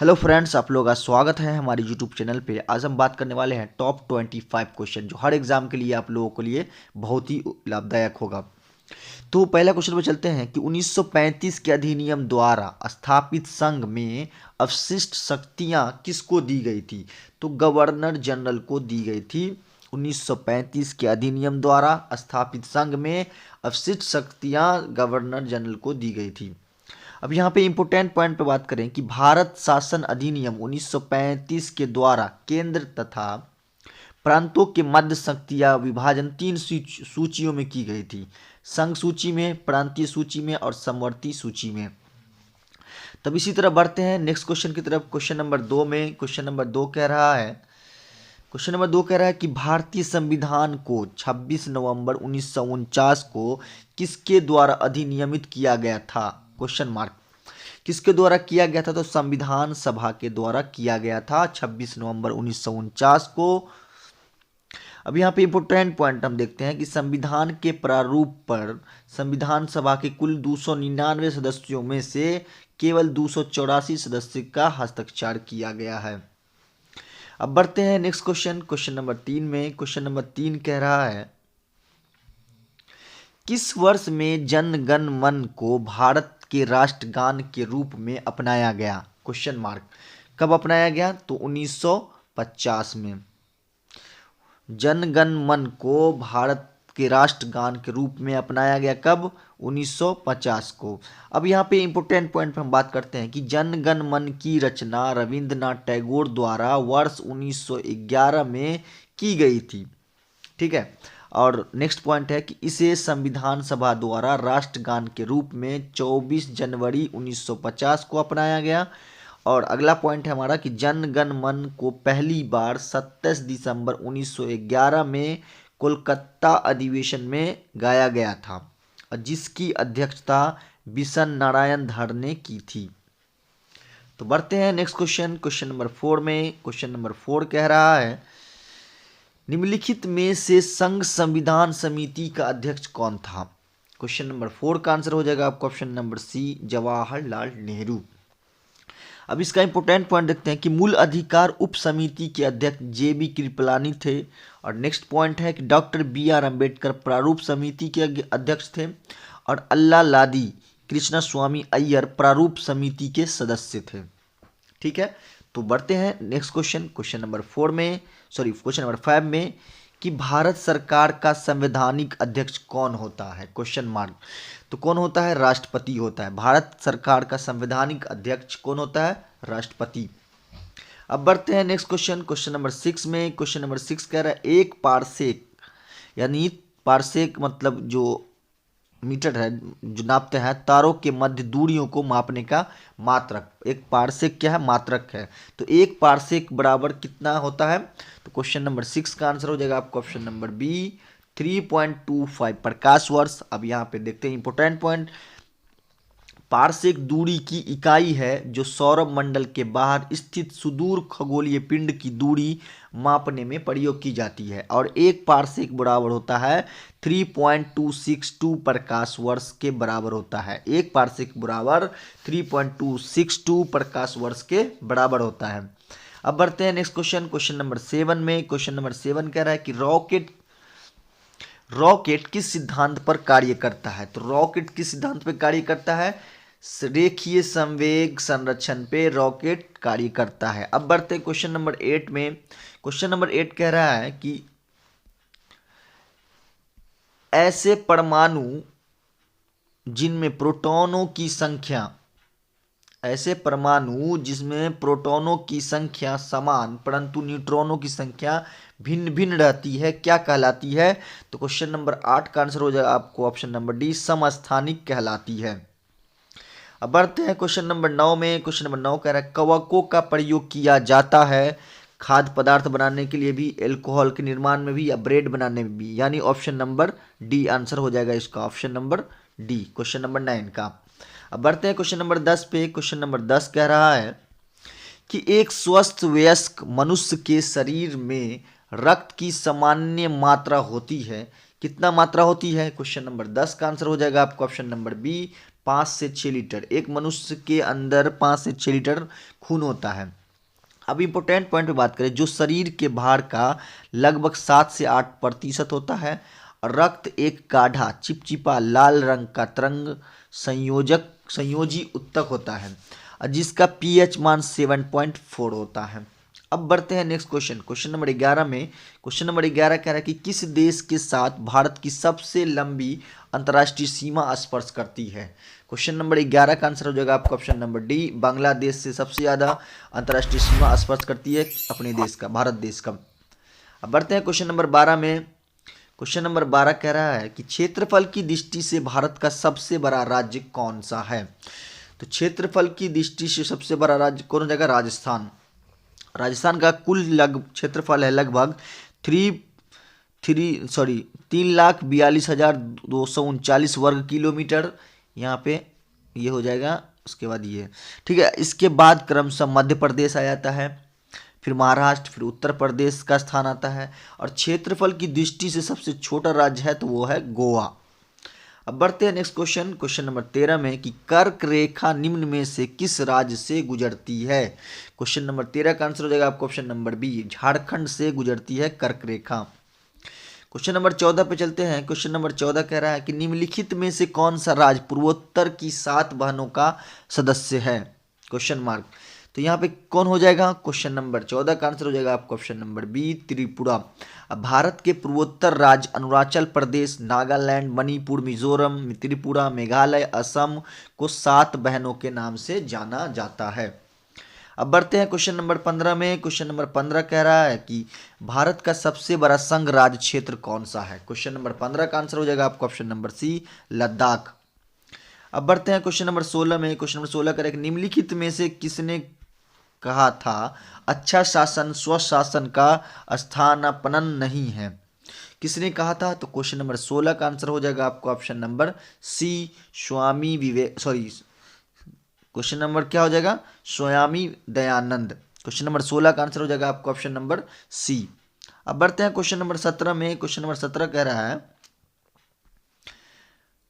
Hello friends, आप लोगों का स्वागत है हमारे यूट्यूब चैनल पे। आज हम बात करने वाले हैं टॉप 25 क्वेश्चन जो हर एग्जाम के लिए आप लोगों के लिए बहुत ही लाभदायक होगा। तो पहला क्वेश्चन पे चलते हैं कि 1935 के अधिनियम द्वारा स्थापित संघ में अवशिष्ट शक्तियां किसको दी गई थी? तो गवर्नर जनरल को दी गई थी। 1935 के अधिनियम द्वारा स्थापित संघ में अवशिष्ट शक्तियां गवर्नर जनरल को दी गई थी। अब यहाँ पे इम्पोर्टेंट पॉइंट पे बात करें कि भारत शासन अधिनियम 1935 के द्वारा केंद्र तथा प्रांतों के मध्य शक्तियां विभाजन तीन सूचियों में की गई थी। संघ सूची में, प्रांतीय सूची में और समवर्ती सूची में। तब इसी तरह बढ़ते हैं नेक्स्ट क्वेश्चन की तरफ। क्वेश्चन नंबर 2 में क्वेश्चन नंबर 2 कह रहा है कि भारतीय संविधान को 26 नवंबर 1949 को किसके द्वारा अधिनियमित किया गया था? Question mark. किसके द्वारा किया गया था? तो संविधान सभा के द्वारा किया गया था 26 नवंबर 1949 को। अब यहाँ पे इंपोर्टेंट पॉइंट हम देखते हैं कि संविधान के प्रारूप पर संविधान सभा के कुल 299 सदस्यों में से केवल 284 सदस्य का हस्ताक्षर किया गया है। अब बढ़ते हैं नेक्स्ट क्वेश्चन, क्वेश्चन नंबर 3 में। क्वेश्चन नंबर 3 कह रहा है किस वर्ष में जन गण मन को भारत के राष्ट्रगान के रूप में अपनाया गया? Question mark. कब अपनाया गया? तो 1950 में जन गण मन को भारत के राष्ट्रगान के रूप में अपनाया गया। कब? 1950 को। अब यहाँ पे इंपोर्टेंट पॉइंट पर हम बात करते हैं कि जन गण मन की रचना रविंद्रनाथ टैगोर द्वारा वर्ष 1911 में की गई थी। ठीक है। और नेक्स्ट पॉइंट है कि इसे संविधान सभा द्वारा राष्ट्रगान के रूप में 24 जनवरी 1950 को अपनाया गया। और अगला पॉइंट है हमारा कि जन गण मन को पहली बार 27 दिसंबर 1911 में कोलकाता अधिवेशन में गाया गया था, जिसकी अध्यक्षता बिशन नारायण धर ने की थी। तो बढ़ते हैं नेक्स्ट क्वेश्चन, क्वेश्चन नंबर 4 में। क्वेश्चन नंबर 4 कह रहा है निम्नलिखित में से संघ संविधान समिति का अध्यक्ष कौन था? क्वेश्चन नंबर 4 का आंसर हो जाएगा आपका option number C, Jawaharlal Nehru. अब इसका इंपोर्टेंट पॉइंट देखते हैं कि मूल अधिकार उप समिति के अध्यक्ष JB कृपलानी थे। और नेक्स्ट पॉइंट है कि डॉक्टर BR अम्बेडकर प्रारूप समिति के अध्यक्ष थे और अल्लालादी कृष्णा स्वामी अय्यर प्रारूप समिति के सदस्य थे। ठीक है। तो बढ़ते हैं नेक्स्ट क्वेश्चन, क्वेश्चन नंबर 4 में, सॉरी क्वेश्चन नंबर 5 में कि भारत सरकार का संवैधानिक अध्यक्ष कौन होता है? Question mark. तो कौन होता है? राष्ट्रपति होता है। भारत सरकार का संवैधानिक अध्यक्ष कौन होता है? राष्ट्रपति। अब बढ़ते हैं नेक्स्ट क्वेश्चन, क्वेश्चन नंबर 6 में। क्वेश्चन नंबर 6 कह रहा है एक पारसेक, यानी पारसेक मतलब जो मीटर है जो नापते हैं तारों के मध्य दूरियों को मापने का मात्रक। एक पारसेक क्या है? मात्रक है। तो एक पारसेक बराबर कितना होता है? तो क्वेश्चन नंबर 6 का आंसर हो जाएगा आपका ऑप्शन नंबर बी, 3.25 प्रकाश वर्ष। अब यहाँ पे देखते हैं इंपोर्टेंट पॉइंट। पारसेक दूरी की इकाई है जो सौर मंडल के बाहर स्थित सुदूर खगोलीय पिंड की दूरी मापने में प्रयोग की जाती है। और एक पारसेक बराबर होता है 3.262 प्रकाश वर्ष के बराबर होता है। एक पारसेक बराबर 3.262 प्रकाश वर्ष के बराबर होता है। अब बढ़ते हैं नेक्स्ट क्वेश्चन, क्वेश्चन नंबर 7 में। क्वेश्चन नंबर 7 कह रहा है कि रॉकेट किस सिद्धांत पर कार्य करता है? तो रॉकेट किस सिद्धांत पर कार्य करता है? रेखीय संवेग संरक्षण पे रॉकेट कार्य करता है। अब बढ़ते क्वेश्चन नंबर 8 में। क्वेश्चन नंबर 8 कह रहा है कि ऐसे परमाणु जिनमें प्रोटॉनों की संख्या समान परंतु न्यूट्रॉनों की संख्या भिन्न भिन्न रहती है क्या कहलाती है? तो क्वेश्चन नंबर 8 का आंसर हो जाएगा आपको ऑप्शन नंबर डी, समस्थानिक कहलाती है। अब बढ़ते हैं क्वेश्चन नंबर 9 में। क्वेश्चन नंबर 9 कह रहा है कवकों का प्रयोग किया जाता है खाद्य पदार्थ बनाने के लिए भी, एल्कोहल के निर्माण में भी या ब्रेड बनाने में भी, यानी ऑप्शन नंबर डी आंसर हो जाएगा इसका option number D, question number 9 का। अब बढ़ते हैं क्वेश्चन नंबर 10 पे। क्वेश्चन नंबर 10 कह रहा है कि एक स्वस्थ वयस्क मनुष्य के शरीर में रक्त की सामान्य मात्रा होती है। कितना मात्रा होती है? क्वेश्चन नंबर 10 का आंसर हो जाएगा आपका ऑप्शन नंबर बी, 5 से 6 लीटर। एक मनुष्य के अंदर 5 से 6 लीटर खून होता है। अब इम्पोर्टेंट पॉइंट पे बात करें, जो शरीर के भार का लगभग 7 से 8% होता है, और रक्त एक गाढ़ा चिपचिपा लाल रंग का तरंग संयोजी उत्तक होता है, और जिसका पीएच मान 7.4 होता है। अब बढ़ते हैं नेक्स्ट क्वेश्चन, क्वेश्चन नंबर 11 में। क्वेश्चन नंबर 11 कह रहा है कि किस देश के साथ भारत की सबसे लंबी अंतर्राष्ट्रीय सीमा स्पर्श करती है। क्वेश्चन नंबर 11 का आंसर हो जाएगा आपका ऑप्शन नंबर डी, बांग्लादेश से सबसे ज़्यादा अंतर्राष्ट्रीय सीमा स्पर्श करती है अपने देश का, भारत देश का। अब बढ़ते हैं क्वेश्चन नंबर 12 में। क्वेश्चन नंबर 12 कह रहा है कि क्षेत्रफल की दृष्टि से भारत का सबसे बड़ा राज्य कौन सा है। तो क्षेत्रफल की दृष्टि से सबसे बड़ा राज्य कौन हो जाएगा, राजस्थान। राजस्थान का कुल क्षेत्रफल है लगभग 3,42,239 वर्ग किलोमीटर। यहाँ पे ये हो जाएगा, उसके बाद ये, ठीक है। इसके बाद क्रमशः मध्य प्रदेश आ जाता है, फिर महाराष्ट्र, फिर उत्तर प्रदेश का स्थान आता है, और क्षेत्रफल की दृष्टि से सबसे छोटा राज्य है तो वो है गोवा। अब बढ़ते हैं नेक्स्ट क्वेश्चन, क्वेश्चन नंबर 13 में कि कर्क रेखा निम्न में से किस राज्य से गुजरती है। क्वेश्चन नंबर 13 का आंसर हो जाएगा आपको ऑप्शन नंबर बी, झारखंड से गुजरती है कर्क रेखा। क्वेश्चन नंबर 14 पे चलते हैं। क्वेश्चन नंबर 14 कह रहा है कि निम्नलिखित में से कौन सा राज्य पूर्वोत्तर की 7 बहनों का सदस्य है, क्वेश्चन मार्क। तो यहाँ पे कौन हो जाएगा, क्वेश्चन नंबर 14 का आंसर हो जाएगा आपका ऑप्शन नंबर बी, त्रिपुरा। अब भारत के पूर्वोत्तर राज्य अरुणाचल प्रदेश, नागालैंड, मणिपुर, मिजोरम, त्रिपुरा, मेघालय, असम को 7 बहनों के नाम से जाना जाता है। अब बढ़ते हैं क्वेश्चन नंबर 15 में। क्वेश्चन नंबर 15 कह रहा है कि भारत का सबसे बड़ा संघ राज्य क्षेत्र कौन सा है। क्वेश्चन नंबर 15 का आंसर हो जाएगा आपका ऑप्शन नंबर सी, लद्दाख। अब बढ़ते हैं क्वेश्चन नंबर 16 में। क्वेश्चन नंबर 16 कह रहा है कि निम्नलिखित में से किसने कहा था अच्छा शासन स्वशासन का स्थानापन्न नहीं है, किसने कहा था। तो क्वेश्चन नंबर 16 का आंसर हो जाएगा आपको ऑप्शन नंबर सी, स्वामी विवेक, सॉरी, क्वेश्चन नंबर क्या हो जाएगा, स्वामी दयानंद। क्वेश्चन नंबर 16 का आंसर हो जाएगा आपको ऑप्शन नंबर सी। अब बढ़ते हैं क्वेश्चन नंबर 17 में। क्वेश्चन नंबर 17 कह रहा है,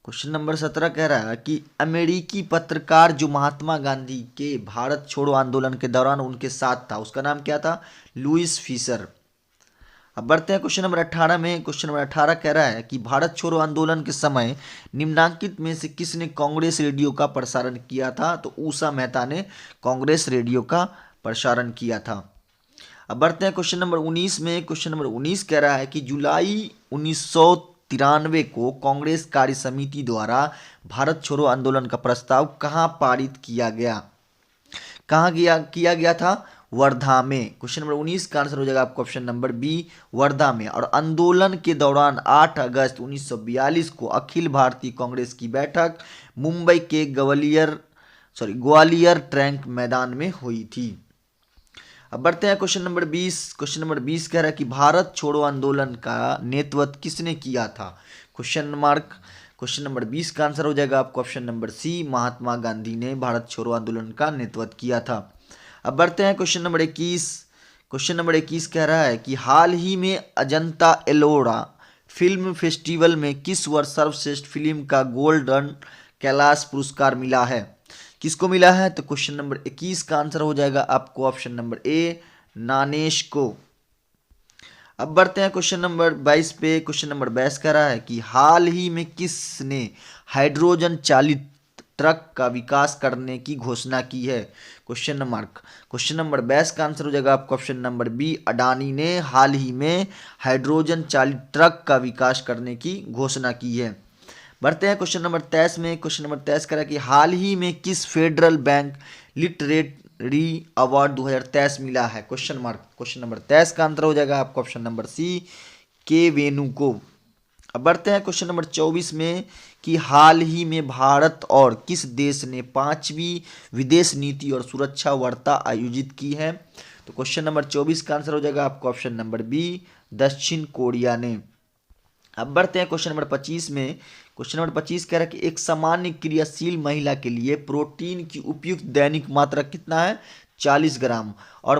क्वेश्चन नंबर 17 कह रहा है कि अमेरिकी पत्रकार जो महात्मा गांधी के भारत छोड़ो आंदोलन के दौरान उनके साथ था, उसका नाम क्या था, लुईस फीसर। अब बढ़ते हैं क्वेश्चन नंबर 18 में। क्वेश्चन नंबर 18 कह रहा है कि भारत छोड़ो आंदोलन के समय निम्नांकित में से किसने कांग्रेस रेडियो का प्रसारण किया था। तो उषा मेहता ने कांग्रेस रेडियो का प्रसारण किया था। अब बढ़ते हैं क्वेश्चन नंबर 19 में। क्वेश्चन नंबर 19 कह रहा है कि जुलाई 1993 को कांग्रेस कार्य समिति द्वारा भारत छोड़ो आंदोलन का प्रस्ताव कहाँ पारित किया गया, कहाँ किया गया था, वर्धा में। क्वेश्चन नंबर 19 का आंसर हो जाएगा आपको ऑप्शन नंबर बी, वर्धा में। और आंदोलन के दौरान 8 अगस्त 1942 को अखिल भारतीय कांग्रेस की बैठक मुंबई के ग्वालियर ट्रैंक मैदान में हुई थी। अब बढ़ते हैं क्वेश्चन नंबर 20। क्वेश्चन नंबर 20 कह रहा है कि भारत छोड़ो आंदोलन का नेतृत्व किसने किया था, क्वेश्चन मार्क। क्वेश्चन नंबर 20 का आंसर हो जाएगा आपको ऑप्शन नंबर सी, महात्मा गांधी ने भारत छोड़ो आंदोलन का नेतृत्व किया था। अब बढ़ते हैं क्वेश्चन नंबर 21। क्वेश्चन नंबर 21 कह रहा है कि हाल ही में अजंता एलोरा फिल्म फेस्टिवल में किस वर्ष सर्वश्रेष्ठ फिल्म का गोल्डन कैलाश पुरस्कार मिला है, किसको मिला है। तो क्वेश्चन नंबर 21 का आंसर हो जाएगा आपको ऑप्शन नंबर ए, नानेश को। अब बढ़ते हैं क्वेश्चन नंबर 22 पे। क्वेश्चन नंबर 22 कह रहा है कि हाल ही में किसने हाइड्रोजन चालित ट्रक का विकास करने की घोषणा की है, क्वेश्चन मार्क। क्वेश्चन नंबर 22 का आंसर हो जाएगा आपका ऑप्शन नंबर बी, अडानी ने हाल ही में हाइड्रोजन चालित ट्रक का विकास करने की घोषणा की है। बढ़ते हैं क्वेश्चन नंबर 23 में। क्वेश्चन नंबर 23 कह रहा है कि हाल ही में किस फेडरल बैंक लिटरेरी अवार्ड 2023 मिला है, क्वेश्चन मार्क। क्वेश्चन नंबर 23 का आंसर हो जाएगा आपका ऑप्शन नंबर सी, के वेणु को। अब बढ़ते हैं क्वेश्चन नंबर 24 में कि हाल ही में भारत और किस देश ने 5वीं विदेश नीति और सुरक्षा वार्ता आयोजित की है। तो क्वेश्चन नंबर 24 का आंसर हो जाएगा आपका ऑप्शन नंबर बी, दक्षिण कोरिया ने। अब बढ़ते हैं क्वेश्चन नंबर 25 में। क्वेश्चन नंबर 25 कह रहा है कि एक सामान्य क्रियाशील महिला के लिए प्रोटीन की उपयुक्त दैनिक मात्रा कितना है, 40 ग्राम। और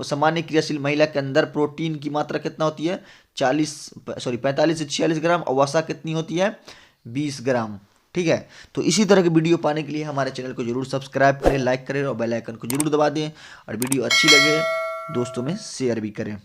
सामान्य क्रियाशील महिला के अंदर प्रोटीन की मात्रा कितना होती है, 45 से 46 ग्राम। और वसा कितनी होती है, 20 ग्राम। ठीक है, तो इसी तरह के वीडियो पाने के लिए हमारे चैनल को जरूर सब्सक्राइब करें, लाइक करें और बेल आइकन को जरूर दबा दें, और वीडियो अच्छी लगे दोस्तों में शेयर भी करें।